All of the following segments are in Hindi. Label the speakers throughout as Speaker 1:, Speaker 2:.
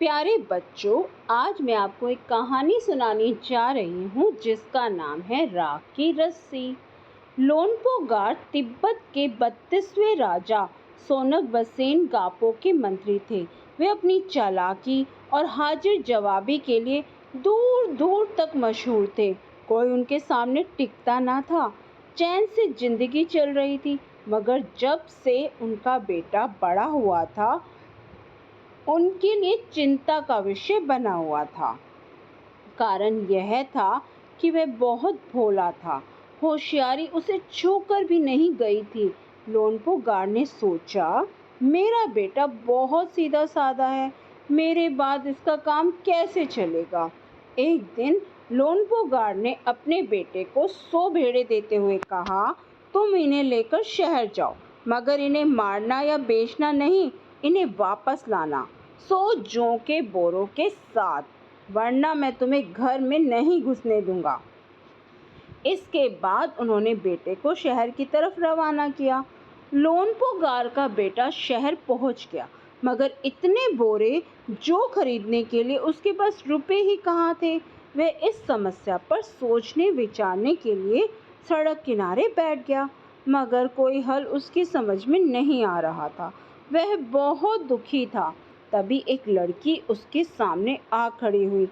Speaker 1: प्यारे बच्चों, आज मैं आपको एक कहानी सुनाने जा रही हूँ जिसका नाम है राख की रस्सी। लोनपो गार तिब्बत के 32वें राजा सोनगवसेन गापो के मंत्री थे। वे अपनी चालाकी और हाजिर जवाबी के लिए दूर दूर तक मशहूर थे। कोई उनके सामने टिकता ना था। चैन से जिंदगी चल रही थी, मगर जब से उनका बेटा बड़ा हुआ था उनके लिए चिंता का विषय बना हुआ था। कारण यह था कि वह बहुत भोला था। होशियारी उसे छूकर भी नहीं गई थी। लोनपो गार ने सोचा, मेरा बेटा बहुत सीधा साधा है, मेरे बाद इसका काम कैसे चलेगा। एक दिन लोनपो गार ने अपने बेटे को 100 भेड़ें देते हुए कहा, तुम इन्हें लेकर शहर जाओ, मगर इन्हें मारना या बेचना नहीं, इन्हें वापस लाना 100 जौ के बोरों के साथ, वरना मैं तुम्हें घर में नहीं घुसने दूंगा। इसके बाद उन्होंने बेटे को शहर की तरफ रवाना किया। लोनपो गार का बेटा शहर पहुंच गया, मगर इतने बोरे जो खरीदने के लिए उसके पास रुपए ही कहाँ थे। वह इस समस्या पर सोचने विचारने के लिए सड़क किनारे बैठ गया, मगर कोई हल उसकी समझ में नहीं आ रहा था। वह बहुत दुखी था। तभी एक लड़की उसके सामने आ खड़ी हुई।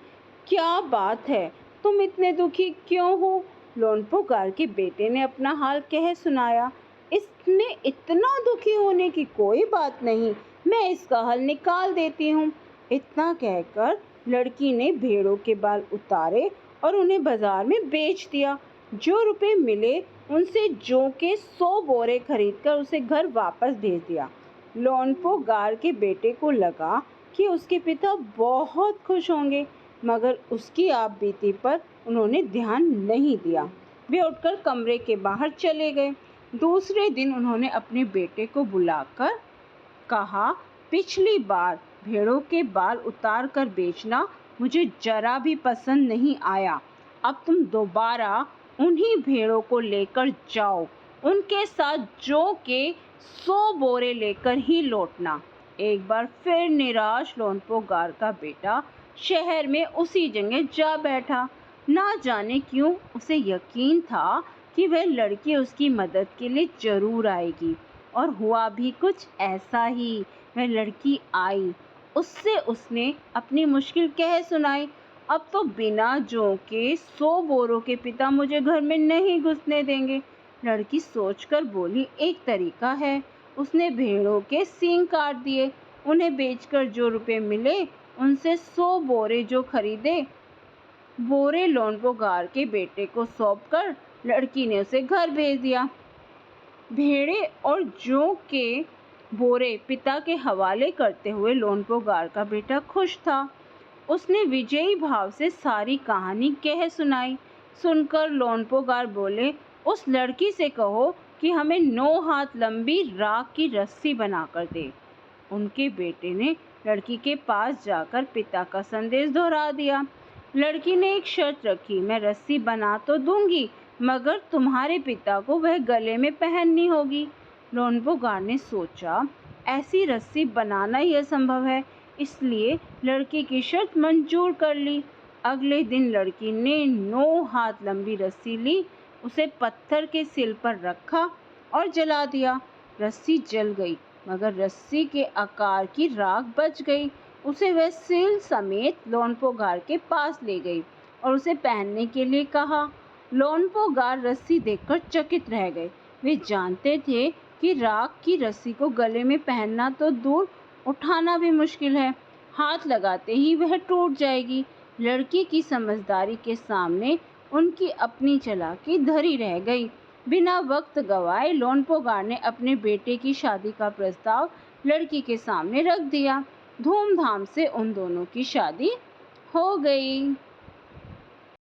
Speaker 1: क्या बात है, तुम इतने दुखी क्यों हो? लोनपो गार के बेटे ने अपना हाल कह सुनाया। इसमें इतना दुखी होने की कोई बात नहीं, मैं इसका हल निकाल देती हूँ। इतना कहकर लड़की ने भेड़ों के बाल उतारे और उन्हें बाजार में बेच दिया। जो रुपए मिले उनसे जौ के 100 बोरे खरीदकर उसे घर वापस भेज दिया। लोनपो गार के बेटे को लगा कि उसके पिता बहुत खुश होंगे, मगर उसकी आपबीती पर उन्होंने ध्यान नहीं दिया। वे उठकर कमरे के बाहर चले गए। दूसरे दिन उन्होंने अपने बेटे को बुलाकर कहा, पिछली बार भेड़ों के बाल उतार कर बेचना मुझे जरा भी पसंद नहीं आया। अब तुम दोबारा उन्हीं भेड़ों को लेकर जाओ, उनके साथ जौ के 100 बोरे लेकर ही लौटना। एक बार फिर निराश लोनपो गार का बेटा शहर में उसी जगह जा बैठा। ना जाने क्यों उसे यकीन था कि वह लड़की उसकी मदद के लिए जरूर आएगी, और हुआ भी कुछ ऐसा ही। वह लड़की आई, उससे उसने अपनी मुश्किल कह सुनाई। अब तो बिना जौ के 100 बोरों के पिता मुझे घर में नहीं घुसने देंगे। लड़की सोचकर बोली, एक तरीका है। उसने भेड़ों के सींग काट दिए। उन्हें बेचकर जो रुपए मिले उनसे 100 बोरे जो खरीदे बोरे लोनपो गार के बेटे को सौंपकर लड़की ने उसे घर भेज दिया। भेड़े और जौ के बोरे पिता के हवाले करते हुए लोनपो गार का बेटा खुश था। उसने विजयी भाव से सारी कहानी कह सुनाई। सुनकर लोनपो गार बोले, उस लड़की से कहो कि हमें 9 हाथ लंबी राख की रस्सी बनाकर दे। उनके बेटे ने लड़की के पास जाकर पिता का संदेश दोहरा दिया। लड़की ने एक शर्त रखी, मैं रस्सी बना तो दूंगी, मगर तुम्हारे पिता को वह गले में पहननी होगी। लोनपो गार ने सोचा, ऐसी रस्सी बनाना ही असंभव है, इसलिए लड़की की शर्त मंजूर कर ली। अगले दिन लड़की ने 9 हाथ लंबी रस्सी ली, उसे पत्थर के सिल पर रखा और जला दिया। रस्सी जल गई, मगर रस्सी के आकार की राख बच गई। उसे वह सिल समेत लोनपो गार के पास ले गई और उसे पहनने के लिए कहा। लोनपो गार रस्सी देखकर चकित रह गए। वे जानते थे कि राख की रस्सी को गले में पहनना तो दूर, उठाना भी मुश्किल है। हाथ लगाते ही वह टूट जाएगी। लड़की की समझदारी के सामने उनकी अपनी चालाकी धरी रह गई। बिना वक्त गवाए लोनपो गार ने अपने बेटे की शादी का प्रस्ताव लड़की के सामने रख दिया। धूमधाम से उन दोनों की शादी हो गई।